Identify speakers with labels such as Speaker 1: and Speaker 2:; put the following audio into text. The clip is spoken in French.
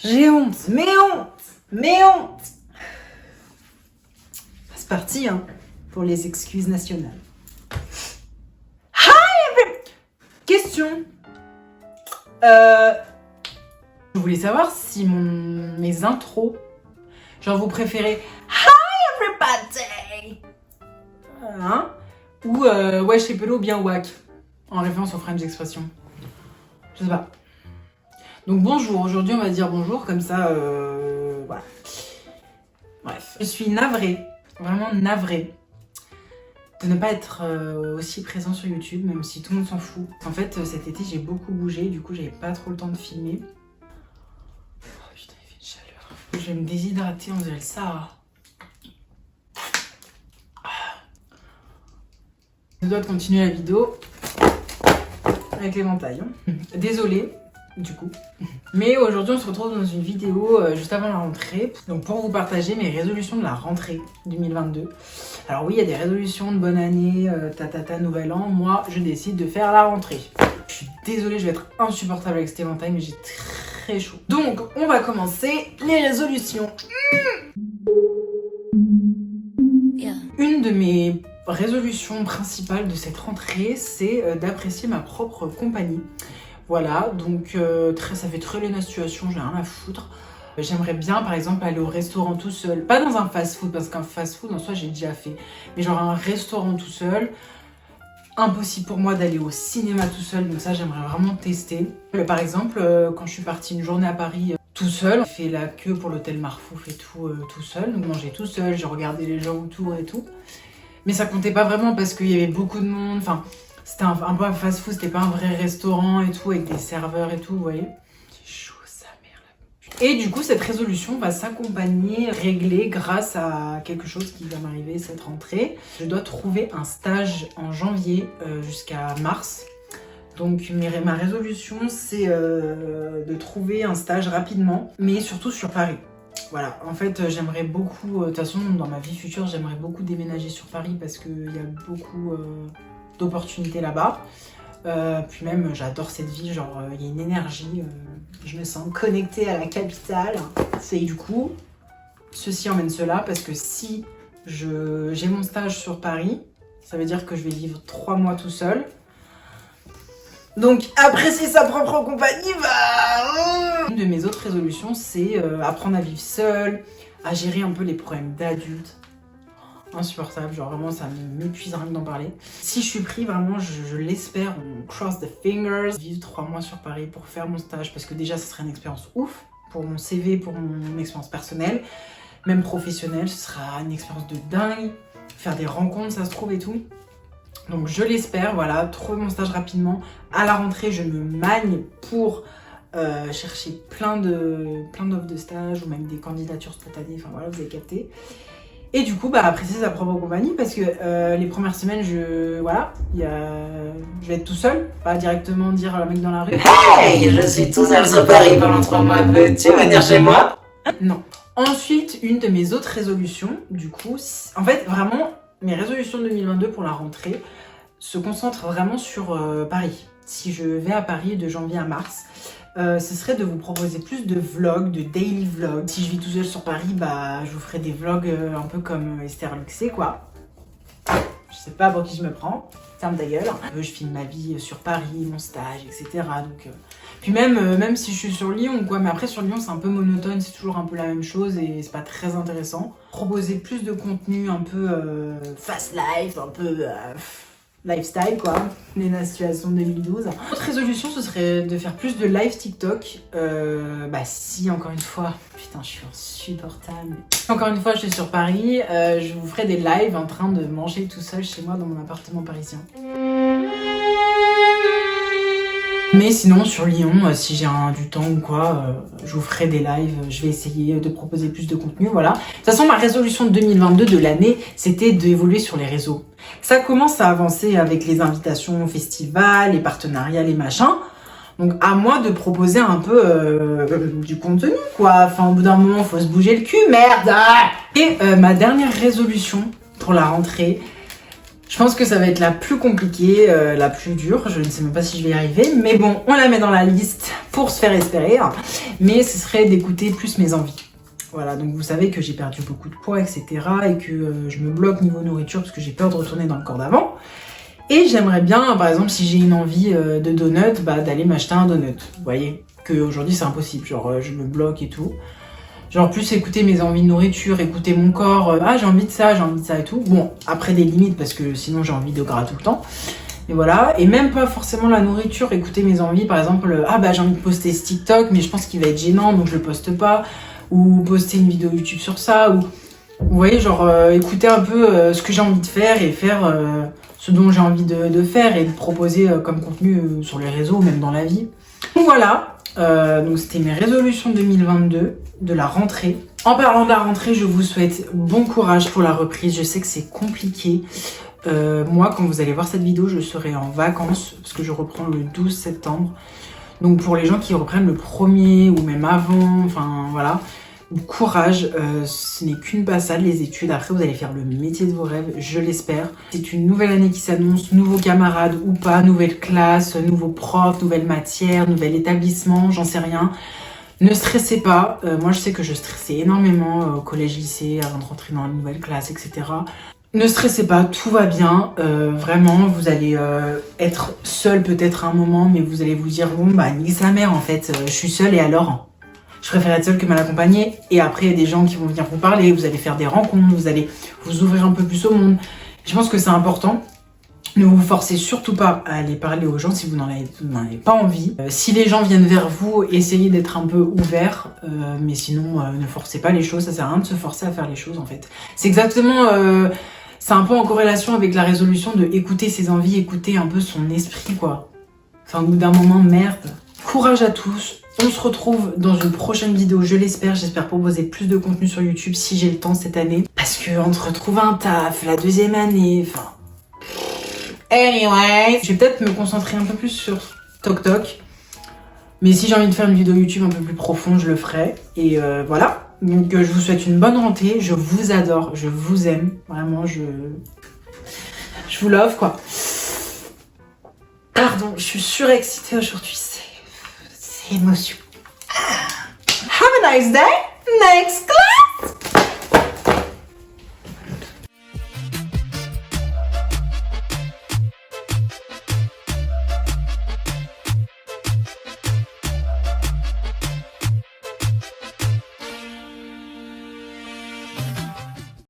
Speaker 1: J'ai honte, mais honte. C'est parti, hein, pour les excuses nationales. Question. Je voulais savoir si mes intros, genre vous préférez Hi everybody, hein, ou wesh les pelos bien wack, en référence aux French expressions. Je sais pas. Donc bonjour, aujourd'hui on va dire bonjour, comme ça, voilà. Bref, je suis navrée, vraiment navrée de ne pas être aussi présent sur YouTube, même si tout le monde s'en fout. En fait, cet été j'ai beaucoup bougé, du coup j'avais pas trop le temps de filmer. Oh putain, il fait une chaleur. Je vais me déshydrater, on dirait le Sahara. Je dois continuer la vidéo avec l'éventail. Désolée. Du coup. Mais aujourd'hui on se retrouve dans une vidéo juste avant la rentrée, donc pour vous partager mes résolutions de la rentrée 2022. Alors oui, il y a des résolutions de bonne année, nouvel an, moi je décide de faire la rentrée. Je suis désolée, je vais être insupportable avec cet éventail, mais j'ai très chaud. Donc on va commencer les résolutions. Une de mes résolutions principales de cette rentrée, c'est d'apprécier ma propre compagnie. Voilà, donc ça fait très la situation, j'ai rien à foutre. J'aimerais bien par exemple aller au restaurant tout seul, pas dans un fast-food parce qu'un fast-food en soi j'ai déjà fait, mais genre un restaurant tout seul. Impossible pour moi d'aller au cinéma tout seul, donc ça j'aimerais vraiment tester. Par exemple, quand je suis partie une journée à Paris tout seul, j'ai fait la queue pour l'hôtel Marfouf et tout seul, donc manger tout seul, j'ai regardé les gens autour et tout. Mais ça comptait pas vraiment parce qu'il y avait beaucoup de monde, enfin... C'était un peu un fast-food, c'était pas un vrai restaurant et tout, avec des serveurs et tout, vous voyez. C'est chaud, sa mère là. Et du coup, cette résolution va s'accompagner, réglée grâce à quelque chose qui va m'arriver cette rentrée. Je dois trouver un stage en janvier jusqu'à mars. Donc ma résolution, c'est de trouver un stage rapidement, mais surtout sur Paris. Voilà, en fait, j'aimerais beaucoup, de toute façon, dans ma vie future, j'aimerais beaucoup déménager sur Paris parce qu'il y a beaucoup... d'opportunités là-bas. Puis même, j'adore cette ville, genre, il y a une énergie, je me sens connectée à la capitale. C'est du coup, ceci emmène cela, parce que si j'ai mon stage sur Paris, ça veut dire que je vais vivre 3 mois tout seul. Donc, apprécier sa propre compagnie, Une de mes autres résolutions, c'est apprendre à vivre seule, à gérer un peu les problèmes d'adultes. Insupportable, genre vraiment ça m'épuise rien que d'en parler. Si je suis pris, vraiment je l'espère, on cross the fingers. Vivre 3 mois sur Paris pour faire mon stage, parce que déjà ce serait une expérience ouf pour mon CV, pour mon expérience personnelle, même professionnelle, ce sera une expérience de dingue. Faire des rencontres, ça se trouve et tout. Donc je l'espère, voilà, trouver mon stage rapidement. À la rentrée, je me magne pour chercher plein d'offres de stage ou même des candidatures spontanées, enfin voilà, vous avez capté. Et du coup, apprécier sa propre compagnie parce que les premières semaines, je vais être tout seul, pas directement dire à la mec dans la rue « Hey, je suis tout seul sur Paris pendant 3 mois, veux-tu venir chez moi ?» Non. Ensuite, une de mes autres résolutions, du coup, en fait, vraiment, mes résolutions de 2022 pour la rentrée se concentrent vraiment sur Paris. Si je vais à Paris de janvier à mars, ce serait de vous proposer plus de vlogs, de daily vlogs. Si je vis tout seul sur Paris, je vous ferai des vlogs un peu comme Esther Luxé, quoi. Je sais pas pour qui je me prends, ferme ta gueule. Je filme ma vie sur Paris, mon stage, etc. Donc, puis même si je suis sur Lyon, quoi. Mais après sur Lyon, c'est un peu monotone, c'est toujours un peu la même chose et c'est pas très intéressant. Proposer plus de contenu un peu fast life, un peu... lifestyle quoi, les situations 2012. Autre résolution, ce serait de faire plus de live TikTok. Si encore une fois, putain je suis insupportable. Encore une fois je suis sur Paris, je vous ferai des lives en train de manger tout seul chez moi dans mon appartement parisien. Mais sinon sur Lyon, si j'ai du temps ou quoi, je vous ferai des lives, je vais essayer de proposer plus de contenu, voilà. De toute façon ma résolution de 2022 de l'année, c'était d'évoluer sur les réseaux. Ça commence à avancer avec les invitations au festival, les partenariats, les machins. Donc à moi de proposer un peu du contenu quoi, enfin au bout d'un moment faut se bouger le cul, merde. Et ma dernière résolution pour la rentrée, Je pense que ça va être la plus compliquée, la plus dure. Je ne sais même pas si je vais y arriver. Mais bon, on la met dans la liste pour se faire espérer. Mais ce serait d'écouter plus mes envies. Voilà, donc vous savez que j'ai perdu beaucoup de poids, etc. Et que je me bloque niveau nourriture parce que j'ai peur de retourner dans le corps d'avant. Et j'aimerais bien, par exemple, si j'ai une envie de donut, d'aller m'acheter un donut. Vous voyez qu'aujourd'hui c'est impossible, genre je me bloque et tout. Genre plus écouter mes envies de nourriture, écouter mon corps, ah j'ai envie de ça et tout. Bon, après des limites parce que sinon j'ai envie de gras tout le temps. Et voilà, et même pas forcément la nourriture, écouter mes envies, par exemple, j'ai envie de poster ce TikTok, mais je pense qu'il va être gênant donc je le poste pas. Ou poster une vidéo YouTube sur ça, ou vous voyez, genre écouter un peu ce que j'ai envie de faire et faire ce dont j'ai envie de faire et de proposer comme contenu sur les réseaux ou même dans la vie. Donc voilà, donc c'était mes résolutions 2022 de la rentrée. En parlant de la rentrée, je vous souhaite bon courage pour la reprise. Je sais que c'est compliqué. Moi, quand vous allez voir cette vidéo, je serai en vacances parce que je reprends le 12 septembre. Donc pour les gens qui reprennent le 1er ou même avant, enfin voilà, courage, ce n'est qu'une passade les études. Après vous allez faire le métier de vos rêves, je l'espère. C'est une nouvelle année qui s'annonce, nouveaux camarades ou pas, nouvelle classe, nouveaux profs, nouvelle matière, nouvel établissement, j'en sais rien. Ne stressez pas, moi je sais que je stressais énormément au collège, lycée, avant de rentrer dans la nouvelle classe, etc. Ne stressez pas, tout va bien, vraiment, vous allez être seul peut-être un moment, mais vous allez vous dire, bon nique sa mère en fait, je suis seule et alors je préfère être seule que mal accompagnée. Et après il y a des gens qui vont venir vous parler, vous allez faire des rencontres, vous allez vous ouvrir un peu plus au monde. Je pense que c'est important. Ne vous forcez surtout pas à aller parler aux gens si vous n'en avez pas envie. Si les gens viennent vers vous, essayez d'être un peu ouvert, mais sinon ne forcez pas les choses, ça sert à rien de se forcer à faire les choses en fait. C'est exactement... c'est un peu en corrélation avec la résolution de écouter ses envies, écouter un peu son esprit quoi. Enfin au bout d'un moment, merde. Courage à tous. On se retrouve dans une prochaine vidéo, je l'espère. J'espère proposer plus de contenu sur YouTube si j'ai le temps cette année. Parce que entre trouver un taf, la deuxième année, enfin... Anyway, je vais peut-être me concentrer un peu plus sur TokTok. Mais si j'ai envie de faire une vidéo YouTube un peu plus profonde, je le ferai. Et voilà. Donc je vous souhaite une bonne rentrée. Je vous adore, je vous aime. Vraiment, je vous love quoi. Pardon, je suis surexcitée aujourd'hui. C'est émotion. Have a nice day. Next class.